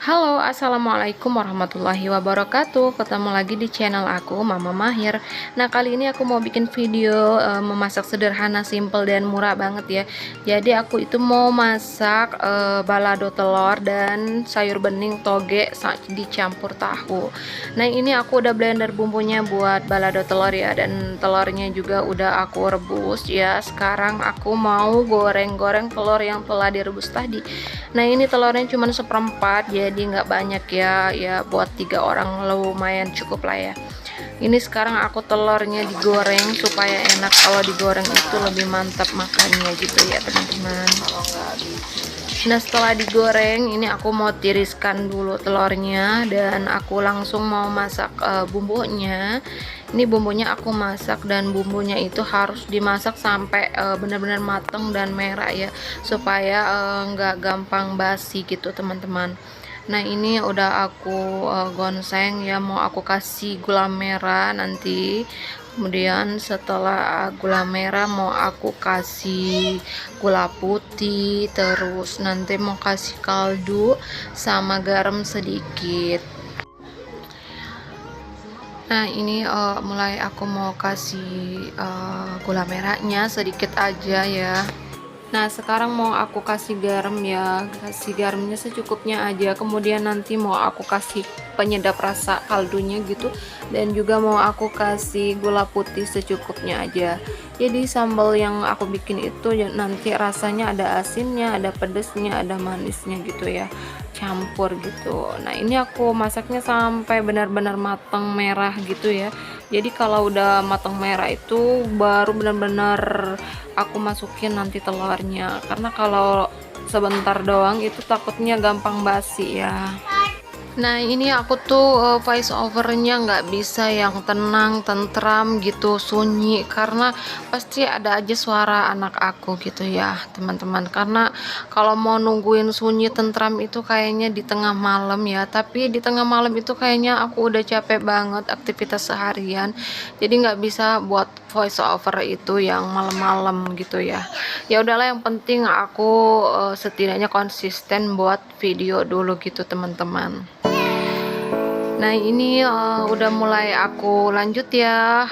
Halo, assalamualaikum warahmatullahi wabarakatuh. Ketemu lagi di channel aku, Mama Mahir. Nah, kali ini aku mau bikin video memasak sederhana, simple dan murah banget ya. Jadi aku itu mau masak balado telur dan sayur bening toge dicampur tahu. Nah, ini aku udah blender bumbunya buat balado telur ya, dan telurnya juga udah aku rebus ya. Sekarang aku mau goreng-goreng telur yang telah direbus tadi. Nah, ini telurnya cuma seperempat, jadi nggak banyak ya buat 3 orang lumayan cukup lah ya. Ini sekarang aku telurnya digoreng supaya enak, kalau digoreng itu lebih mantap makannya gitu ya teman-teman. Nah, setelah digoreng ini aku mau tiriskan dulu telurnya dan aku langsung mau masak bumbunya. Ini bumbunya aku masak, dan bumbunya itu harus dimasak sampai benar-benar mateng dan merah ya, supaya nggak gampang basi gitu teman-teman. Nah, ini udah aku gonseng ya, mau aku kasih gula merah nanti. Kemudian setelah gula merah mau aku kasih gula putih, terus nanti mau kasih kaldu sama garam sedikit. Nah, ini mulai aku mau kasih gula merahnya sedikit aja ya. Nah, sekarang mau aku kasih garam ya, kasih garamnya secukupnya aja. Kemudian nanti mau aku kasih penyedap rasa kaldunya gitu, dan juga mau aku kasih gula putih secukupnya aja. Jadi sambal yang aku bikin itu nanti rasanya ada asinnya, ada pedesnya, ada manisnya gitu ya, campur gitu. Nah, ini aku masaknya sampai benar-benar matang merah gitu ya. Jadi kalau udah matang merah itu baru benar-benar aku masukin nanti telurnya, karena kalau sebentar doang itu takutnya gampang basi ya. Nah, ini aku tuh voice overnya nggak bisa yang tenang, tentram gitu, sunyi, karena pasti ada aja suara anak aku gitu ya teman-teman. Karena kalau mau nungguin sunyi tentram itu kayaknya di tengah malam ya, tapi di tengah malam itu kayaknya aku udah capek banget aktivitas seharian, jadi nggak bisa buat voice over itu yang malam-malam gitu ya. Ya udahlah, yang penting aku setidaknya konsisten buat video dulu gitu teman-teman. Nah, ini udah mulai aku lanjut ya,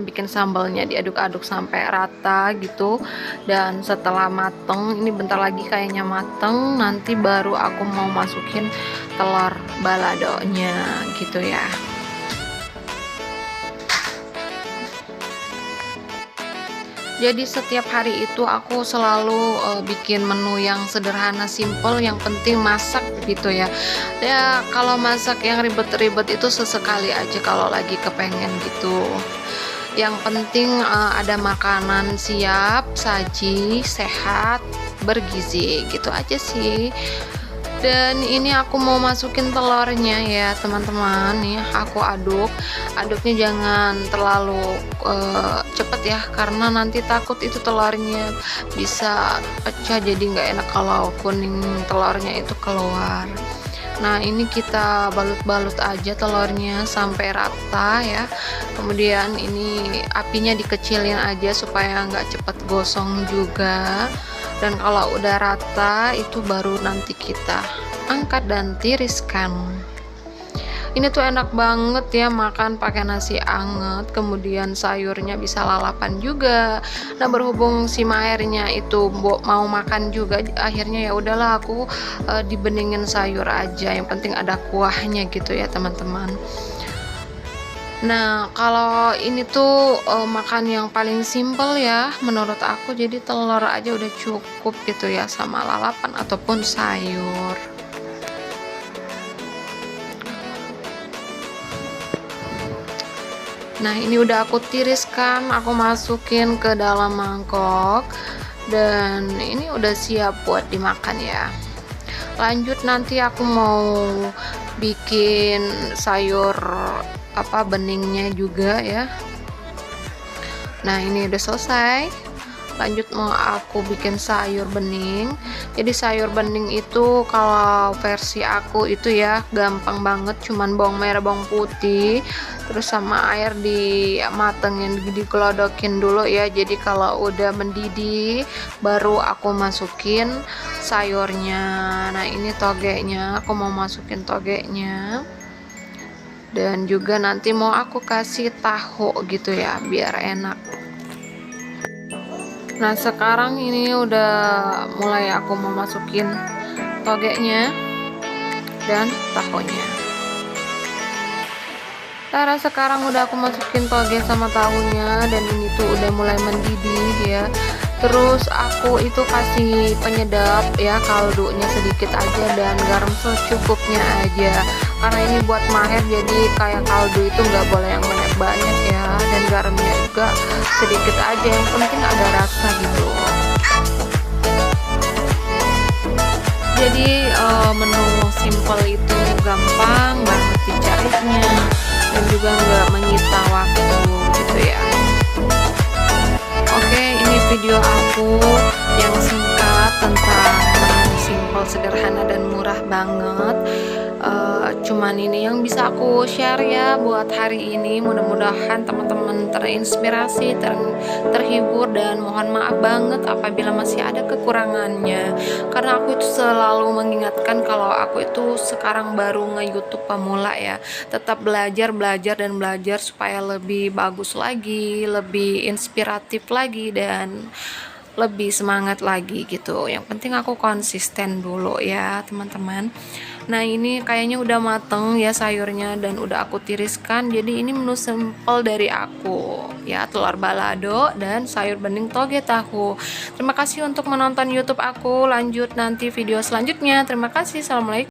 bikin sambalnya, diaduk-aduk sampai rata gitu. Dan setelah mateng, ini bentar lagi kayaknya mateng, nanti baru aku mau masukin telur baladonya gitu ya. Jadi setiap hari itu aku selalu bikin menu yang sederhana, simple, yang penting masak gitu ya. Ya kalau masak yang ribet-ribet itu sesekali aja kalau lagi kepengen gitu. Yang penting ada makanan siap, saji, sehat, bergizi gitu aja sih. Dan ini aku mau masukin telurnya ya teman-teman. Nih aku aduknya jangan terlalu cepet ya, karena nanti takut itu telurnya bisa pecah, jadi nggak enak kalau kuning telurnya itu keluar. Nah, ini kita balut-balut aja telurnya sampai rata ya. Kemudian ini apinya dikecilin aja supaya nggak cepet gosong juga. Dan kalau udah rata itu baru nanti kita angkat dan tiriskan. Ini tuh enak banget ya makan pakai nasi anget, kemudian sayurnya bisa lalapan juga. Nah, berhubung si Mahernya itu mau makan juga, akhirnya ya udahlah aku dibeningin sayur aja, yang penting ada kuahnya gitu ya teman-teman. Nah, kalau ini tuh makan yang paling simple ya menurut aku, jadi telur aja udah cukup gitu ya, sama lalapan ataupun sayur. Nah, ini udah aku tiriskan, aku masukin ke dalam mangkok, dan ini udah siap buat dimakan ya. Lanjut, nanti aku mau bikin sayur beningnya juga ya. Nah, ini udah selesai. Lanjut mau aku bikin sayur bening. Jadi sayur bening itu kalau versi aku itu ya gampang banget, cuman bawang merah, bawang putih, terus sama air dimatengin, dikelodokin dulu ya. Jadi kalau udah mendidih baru aku masukin sayurnya. Nah ini togenya, aku mau masukin togenya, dan juga nanti mau aku kasih tahu gitu ya biar enak. Nah sekarang ini udah mulai aku mau masukin togenya dan tahunya. Tara, sekarang udah aku masukin toge sama tahunya, dan ini tuh udah mulai mendidih ya. Terus aku itu kasih penyedap ya, kaldunya sedikit aja dan garam secukupnya aja, karena ini buat maher jadi kayak kaldu itu nggak boleh yang banyak-banyak ya, dan garamnya juga sedikit aja, yang penting ada rasa gitu. Jadi menu simple itu gampang banget dicarinya dan juga nggak menyita waktu gitu ya. Oke, ini video aku yang singkat tentang menu simple, sederhana dan murah banget. Cuman ini yang bisa aku share ya buat hari ini. Mudah-mudahan teman-teman terinspirasi, terhibur, dan mohon maaf banget apabila masih ada kekurangannya, karena aku itu selalu mengingatkan kalau aku itu sekarang baru nge-YouTube pemula ya. Tetap belajar dan belajar supaya lebih bagus lagi, lebih inspiratif lagi, dan lebih semangat lagi gitu. Yang penting aku konsisten dulu ya teman-teman. Nah ini kayaknya udah mateng ya sayurnya, dan udah aku tiriskan. Jadi ini menu simple dari aku ya, telur balado dan sayur bening toge tahu. Terima kasih untuk menonton YouTube aku. Lanjut nanti video selanjutnya. Terima kasih. Assalamualaikum.